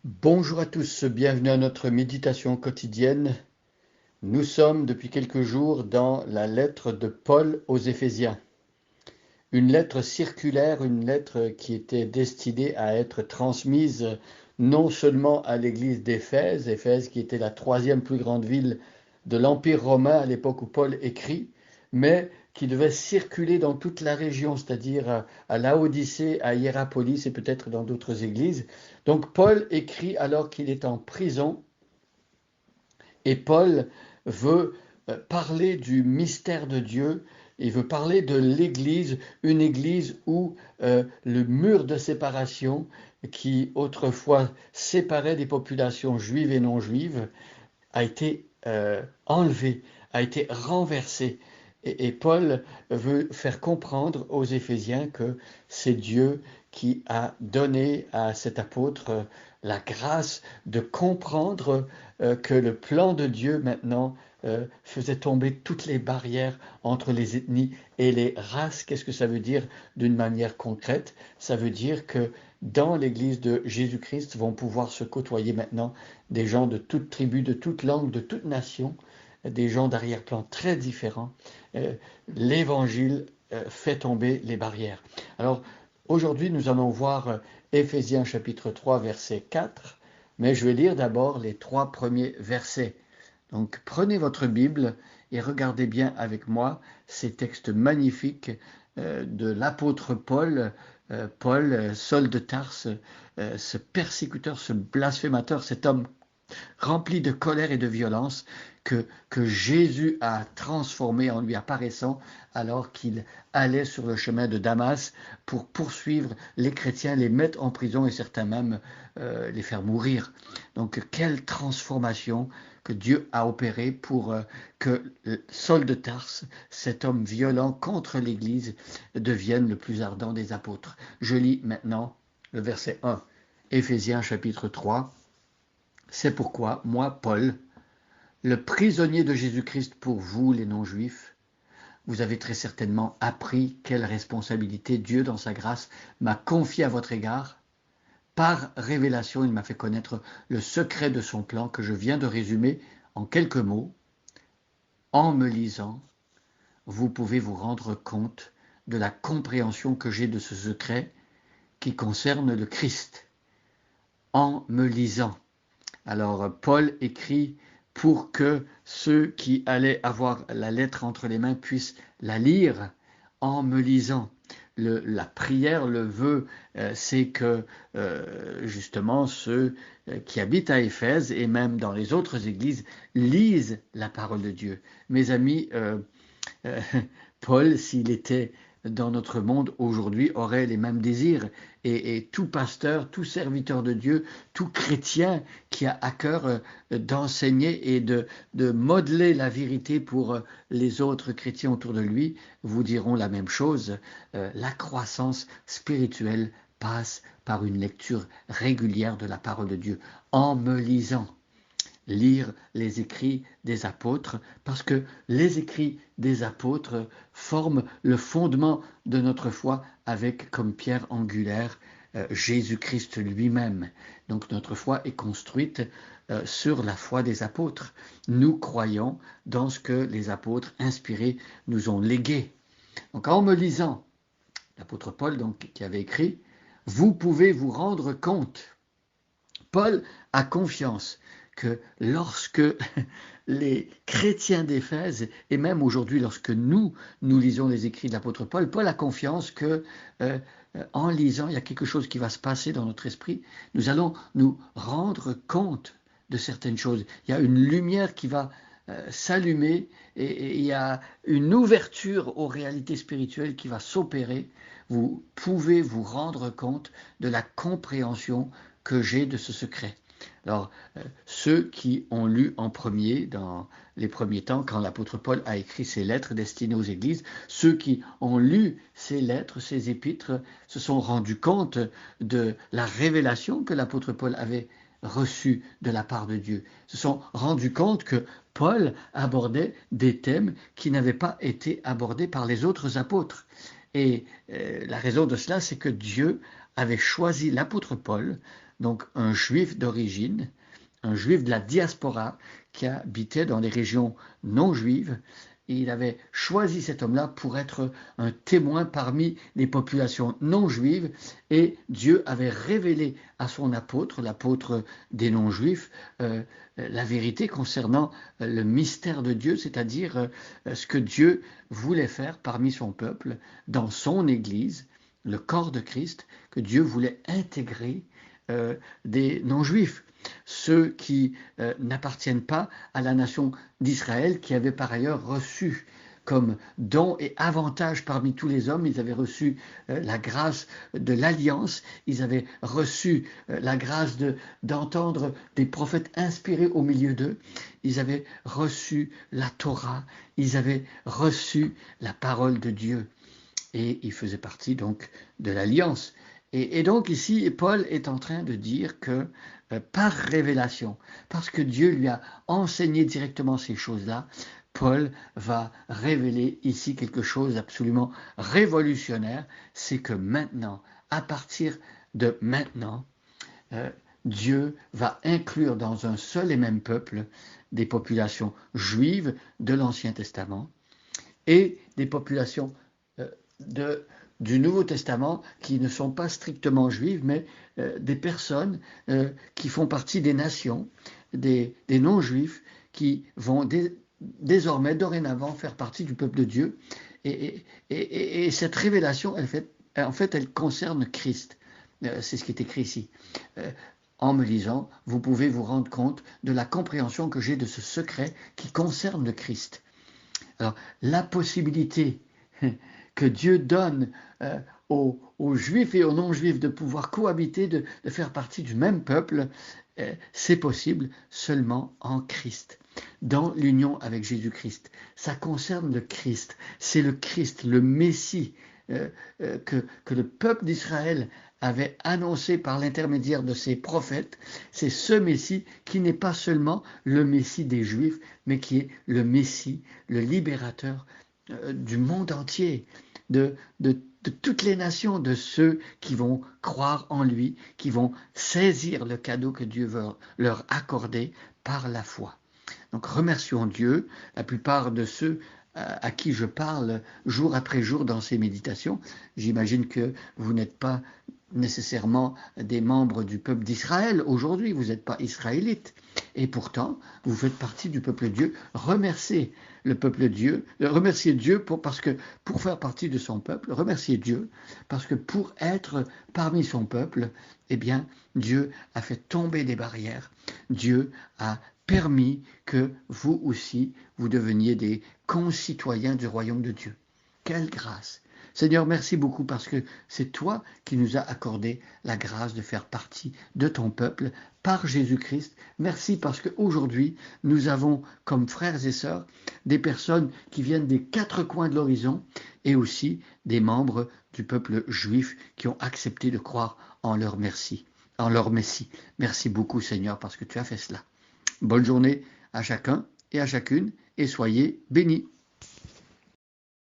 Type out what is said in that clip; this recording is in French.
Bonjour à tous, bienvenue à notre méditation quotidienne. Nous sommes depuis quelques jours dans la lettre de Paul aux Éphésiens. Une lettre circulaire, une lettre qui était destinée à être transmise non seulement à l'église d'Éphèse, Éphèse qui était la troisième plus grande ville de l'Empire romain à l'époque où Paul écrit, mais qui devait circuler dans toute la région, c'est-à-dire à Laodicée, à Hiérapolis et peut-être dans d'autres églises. Donc Paul écrit alors qu'il est en prison et Paul veut parler du mystère de Dieu, il veut parler de l'Église, une Église où le mur de séparation qui autrefois séparait des populations juives et non juives a été enlevé, a été renversé. Et Paul veut faire comprendre aux Éphésiens que c'est Dieu qui a donné à cet apôtre la grâce de comprendre que le plan de Dieu maintenant faisait tomber toutes les barrières entre les ethnies et les races. Qu'est-ce que ça veut dire d'une manière concrète? Ça veut dire que dans l'Église de Jésus-Christ vont pouvoir se côtoyer maintenant des gens de toute tribu, de toute langue, de toute nation, des gens d'arrière-plan très différents. Euh, L'Évangile fait tomber les barrières. Alors, aujourd'hui, nous allons voir Éphésiens chapitre 3, verset 4, mais je vais lire d'abord les trois premiers versets. Donc, prenez votre Bible et regardez bien avec moi ces textes magnifiques de l'apôtre Paul, Saul de Tarse, ce persécuteur, ce blasphémateur, cet homme rempli de colère et de violence que Jésus a transformé en lui apparaissant alors qu'il allait sur le chemin de Damas pour poursuivre les chrétiens, les mettre en prison et certains même les faire mourir. Donc quelle transformation que Dieu a opérée pour que Saul de Tarse, cet homme violent contre l'Église, devienne le plus ardent des apôtres. Je lis maintenant le verset 1, Éphésiens chapitre 3. C'est pourquoi, moi, Paul, le prisonnier de Jésus-Christ pour vous, les non-juifs, vous avez très certainement appris quelle responsabilité Dieu, dans sa grâce, m'a confiée à votre égard. Par révélation, il m'a fait connaître le secret de son plan que je viens de résumer en quelques mots. En me lisant, vous pouvez vous rendre compte de la compréhension que j'ai de ce secret qui concerne le Christ. En me lisant. Alors Paul écrit pour que ceux qui allaient avoir la lettre entre les mains puissent la lire en me lisant. La prière, le vœu, c'est que justement ceux qui habitent à Éphèse et même dans les autres églises lisent la parole de Dieu. Mes amis, euh, Paul, s'il était dans notre monde aujourd'hui, aurait les mêmes désirs. Et tout pasteur, tout serviteur de Dieu, tout chrétien qui a à cœur d'enseigner et de modeler la vérité pour les autres chrétiens autour de lui, vous diront la même chose. La croissance spirituelle passe par une lecture régulière de la parole de Dieu, en me lisant lire les écrits des apôtres, parce que les écrits des apôtres forment le fondement de notre foi avec comme pierre angulaire Jésus-Christ lui-même. Donc notre foi est construite sur la foi des apôtres. Nous croyons dans ce que les apôtres inspirés nous ont légué. Donc en me lisant, l'apôtre Paul donc, qui avait écrit, vous pouvez vous rendre compte. Paul a confiance que lorsque les chrétiens d'Éphèse, et même aujourd'hui lorsque nous lisons les écrits de l'apôtre Paul, Paul a confiance que en lisant, il y a quelque chose qui va se passer dans notre esprit. Nous allons nous rendre compte de certaines choses. Il y a une lumière qui va s'allumer et il y a une ouverture aux réalités spirituelles qui va s'opérer. Vous pouvez vous rendre compte de la compréhension que j'ai de ce secret. Alors, ceux qui ont lu en premier, dans les premiers temps, quand l'apôtre Paul a écrit ses lettres destinées aux églises, ceux qui ont lu ces lettres, ces épîtres, se sont rendus compte de la révélation que l'apôtre Paul avait reçue de la part de Dieu, se sont rendus compte que Paul abordait des thèmes qui n'avaient pas été abordés par les autres apôtres. Et la raison de cela, c'est que Dieu avait choisi l'apôtre Paul donc un juif d'origine, un juif de la diaspora qui habitait dans les régions non juives. Et il avait choisi cet homme-là pour être un témoin parmi les populations non juives. Et Dieu avait révélé à son apôtre, l'apôtre des non-juifs, la vérité concernant le mystère de Dieu, c'est-à-dire ce que Dieu voulait faire parmi son peuple, dans son Église, le corps de Christ, que Dieu voulait intégrer des non-juifs, ceux qui n'appartiennent pas à la nation d'Israël, qui avait par ailleurs reçu comme don et avantage parmi tous les hommes. Ils avaient reçu la grâce de l'alliance, ils avaient reçu la grâce d'entendre des prophètes inspirés au milieu d'eux, ils avaient reçu la Torah, ils avaient reçu la parole de Dieu. Et ils faisaient partie donc de l'alliance. Et donc ici, Paul est en train de dire que par révélation, parce que Dieu lui a enseigné directement ces choses-là, Paul va révéler ici quelque chose d'absolument révolutionnaire, c'est que maintenant, à partir de maintenant, Dieu va inclure dans un seul et même peuple des populations juives de l'Ancien Testament et des populations du Nouveau Testament qui ne sont pas strictement juives, mais des personnes qui font partie des nations, des non-juifs, qui vont désormais, dorénavant, faire partie du peuple de Dieu. Et cette révélation, en fait, elle concerne Christ. C'est ce qui est écrit ici. En me lisant, vous pouvez vous rendre compte de la compréhension que j'ai de ce secret qui concerne le Christ. Alors, la possibilité que Dieu donne aux juifs et aux non-juifs de pouvoir cohabiter, de faire partie du même peuple, c'est possible seulement en Christ, dans l'union avec Jésus-Christ. Ça concerne le Christ, c'est le Christ, le Messie que le peuple d'Israël avait annoncé par l'intermédiaire de ses prophètes. C'est ce Messie qui n'est pas seulement le Messie des Juifs, mais qui est le Messie, le libérateur du monde entier, de toutes les nations, de ceux qui vont croire en lui, qui vont saisir le cadeau que Dieu veut leur accorder par la foi. Donc remercions Dieu. La plupart de ceux à qui je parle jour après jour dans ces méditations, j'imagine que vous n'êtes pas nécessairement des membres du peuple d'Israël aujourd'hui, vous n'êtes pas israélites, et pourtant vous faites partie du peuple de Dieu. Remerciez le peuple de Dieu, remerciez Dieu parce que pour faire partie de son peuple, remerciez Dieu parce que pour être parmi son peuple, eh bien Dieu a fait tomber des barrières, Dieu a permis que vous aussi vous deveniez des concitoyens du royaume de Dieu. Quelle grâce! Seigneur, merci beaucoup parce que c'est toi qui nous as accordé la grâce de faire partie de ton peuple par Jésus-Christ. Merci parce qu'aujourd'hui, nous avons comme frères et sœurs des personnes qui viennent des quatre coins de l'horizon et aussi des membres du peuple juif qui ont accepté de croire en leur Messie. Merci beaucoup Seigneur parce que tu as fait cela. Bonne journée à chacun et à chacune et soyez bénis.